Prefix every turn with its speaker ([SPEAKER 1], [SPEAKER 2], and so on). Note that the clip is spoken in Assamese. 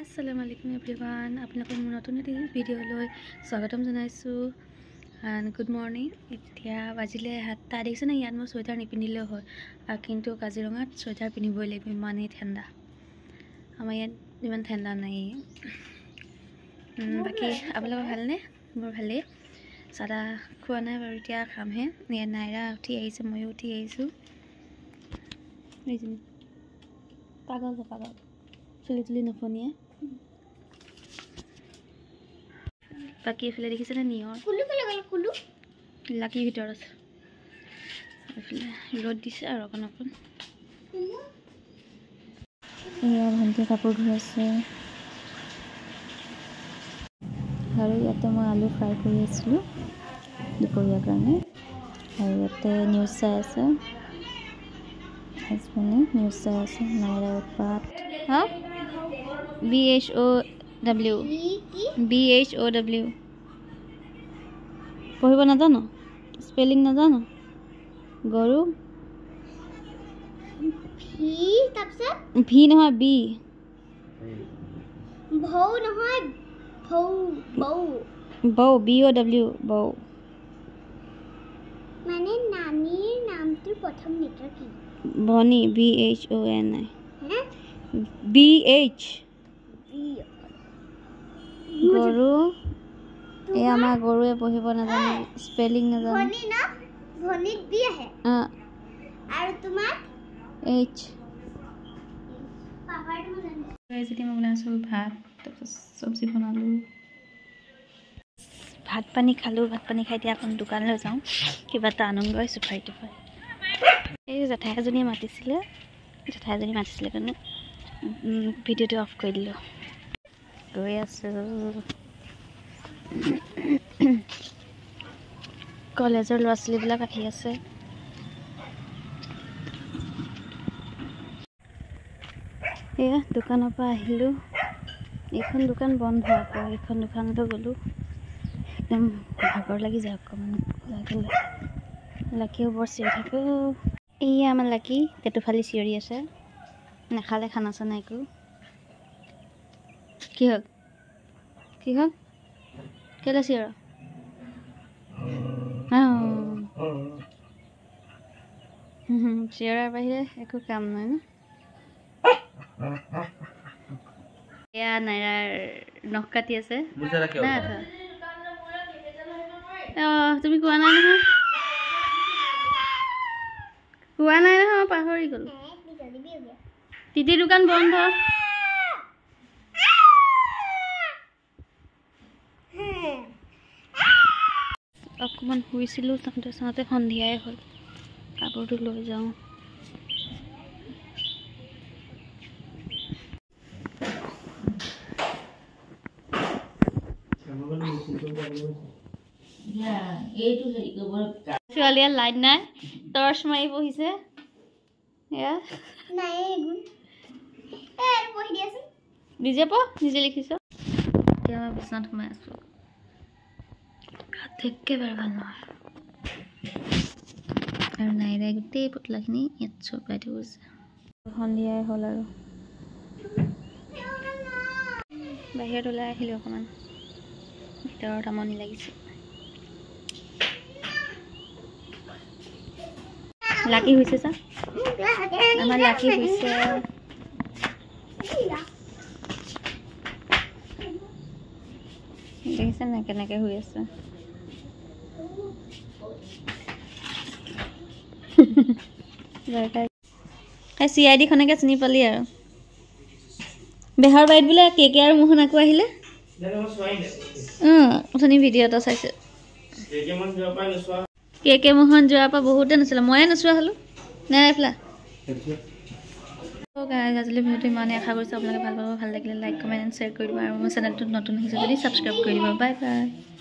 [SPEAKER 1] Assalamualaikum everyone. আপোনালোকক মোৰ নতুন ভিডিঅ'লৈ স্বাগতম জনাইছো and good morning. এতিয়া বাজিলে 7টা দেখিছে না ইয়াত মই সোয়েটাৰ নিপিন্ধিলেও হয় কিন্তু কাজিৰঙাত সোয়েটাৰ পিন্ধিবই লাগিব মানে ঠাণ্ডা আমাৰ ইয়াত ইমান ঠাণ্ডা নাই বাকি আপোনালোকৰ ভালনে মোৰ ভালে সাদা খোৱা নাই বাৰু এতিয়া খামহে নিয়া নাইৰা উঠি আহিছে মই উঠি আহিছো এইজনী পাগল চুলি নফনিয়ে বাকি এফালে দেখিছে না নিয়ৰ কুলু লাকি ভিতৰত আছে এফালে ৰ'দ দিছে আৰু অকণ এয়া ভণ্টি কাপোৰ ধুই আছে আৰু ইয়াতে মই আলু ফ্ৰাই কৰি আছিলোঁ দুপৰীয়াৰ কাৰণে আৰু ইয়াতে নিউজ চাই আছে হাজবেণ্ডে নিউজ চাই আছে নাইৰা উৎপাত হা BHOW পঢ়িব নাজানো স্পেলিং নাজানো গৰু ভি নহয় বি
[SPEAKER 2] ভৌ নহয়
[SPEAKER 1] বৌ BOW বৌ
[SPEAKER 2] মানে নানীৰ নামটোৰ প্ৰথম লেটাৰ কি
[SPEAKER 1] বনি BHONI BH গৰু এই আমাৰ গৰুৱে পঢ়িব নাজানে স্পেলিং নাজানে
[SPEAKER 2] ভনি না ভনিত বি আহে আৰু তোমাৰ
[SPEAKER 1] H
[SPEAKER 2] পাপাৰটো জানে
[SPEAKER 1] যেতিয়া মই বনাইছো ভাত তাৰপিছত চব্জি বনালো ভাত পানী খালো ভাত পানী খাই এতিয়া এখন দোকানলৈ যাওঁ কিবা এটা আনন্দই চুফাই টুফাই এই জেঠাই এজনীয়ে মাতিছিলে কাৰণে ভিডিঅ'টো অফ কৰি দিলোঁ গৈ আছো কলেজৰ ল'ৰা ছোৱালীবিলাক আহি আছে এয়া দোকানৰ পৰা আহিলোঁ এইখন দোকান বন্ধ আকৌ এইখন দোকানলৈ গ'লোঁ একদম ভাগৰ লাগি যায় অকণমান লাকিও বৰ চিঞৰি থাকে এয়া আমাৰ লাকি টেটুফালি চিঞৰি আছে নাখালে খানা চানা একো কি হ'ল কেলৈ চিঞৰ চিঞৰাৰ বাহিৰে একো কাম নাই ন এয়া নাইৰাৰ নখ কাটি আছে তুমি কোৱা নাই নহয় পাহৰি গ'লো তিতি দোকান বন্ধ অকণমান শুইছিলোঁ চাওঁতে সন্ধিয়াই হ'ল কাপোৰটো লৈ যাওঁ ছোৱালীয়ে লাইট নাই টৰ্চ মাৰি বহিছে নিজে লিখিছ এতিয়া মই বিচনাত সোমাই আছোঁ একেবাৰে ভাল নহয় আৰু নাইৰাই গোটেই পুতলাখিনি ইয়াত চপাই থৈ গৈছে সন্ধিয়াই হ'ল আৰু বাহিৰত ওলাই আহিলোঁ অকণমান ভিতৰত আমনি লাগিছে লাকি হৈছে চা আমাৰ লাকি হৈছে দেখিছে নাই কেনেকৈ শুই আছে CID খনকে চিনি পালি আৰু বেহাৰ বাইত বোলে কে আৰু মোহন আকৌ আহিলে অথনি ভিডিঅ' এটা চাইছে কে মোহন যোৱাৰ পৰা বহুতে নাছিলে ময়ে নোচোৱা হ'লোঁ নাই এফালা আজিলৈ ভিডিঅ'টো ইমানেই আশা কৰিছোঁ আপোনালোকে ভাল পাব ভাল লাগিলে লাইক কমেণ্ট এণ্ড শ্বেয়াৰ কৰি দিব আৰু মোৰ চেনেলটোত নতুন আহিছে যদি ছাবস্ক্ৰাইব কৰি দিব বাই বাই